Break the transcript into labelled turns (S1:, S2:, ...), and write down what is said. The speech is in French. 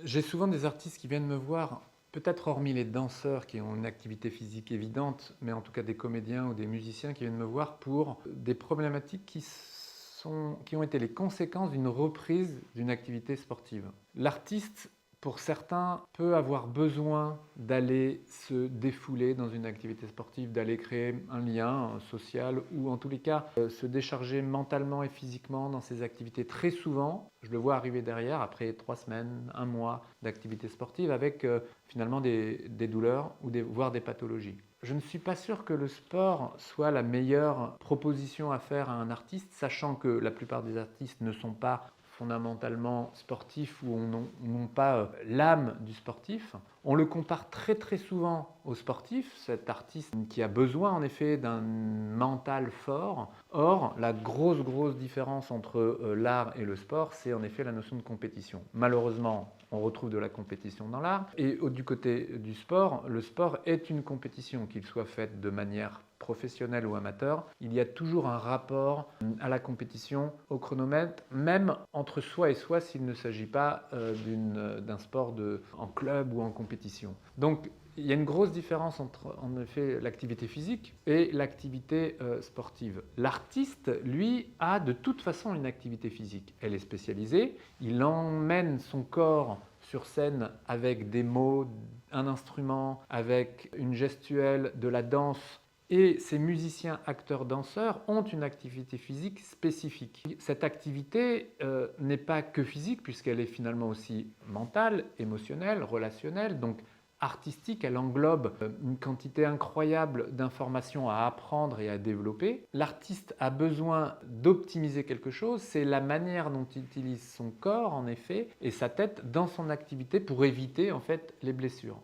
S1: J'ai souvent des artistes qui viennent me voir, peut-être hormis les danseurs qui ont une activité physique évidente, mais en tout cas des comédiens ou des musiciens qui viennent me voir pour des problématiques qui ont été les conséquences d'une reprise d'une activité sportive. L'artiste, pour certains, peut avoir besoin d'aller se défouler dans une activité sportive, d'aller créer un lien social ou en tous les cas se décharger mentalement et physiquement dans ses activités. Très souvent, je le vois arriver derrière, après 3 semaines, un mois d'activité sportive, avec finalement des douleurs ou voire des pathologies. Je ne suis pas sûr que le sport soit la meilleure proposition à faire à un artiste, sachant que la plupart des artistes ne sont pas fondamentalement sportifs ou n'ont pas l'âme du sportif. On le compare très très souvent au sportif, cet artiste qui a besoin en effet d'un mental fort. Or, la grosse différence entre l'art et le sport, c'est en effet la notion de compétition. Malheureusement, on retrouve de la compétition dans l'art. Et du côté du sport, le sport est une compétition, qu'il soit fait de manière professionnel ou amateur, il y a toujours un rapport à la compétition, au chronomètre, même entre soi et soi s'il ne s'agit pas d'un sport en club ou en compétition. Donc il y a une grosse différence entre en effet l'activité physique et l'activité sportive. L'artiste, lui, a de toute façon une activité physique. Elle est spécialisée, il emmène son corps sur scène avec des mots, un instrument, avec une gestuelle, de la danse. Et ces musiciens, acteurs, danseurs ont une activité physique spécifique. Cette activité n'est pas que physique puisqu'elle est finalement aussi mentale, émotionnelle, relationnelle, donc artistique. Elle englobe une quantité incroyable d'informations à apprendre et à développer. L'artiste a besoin d'optimiser quelque chose, c'est la manière dont il utilise son corps en effet et sa tête dans son activité pour éviter en fait les blessures.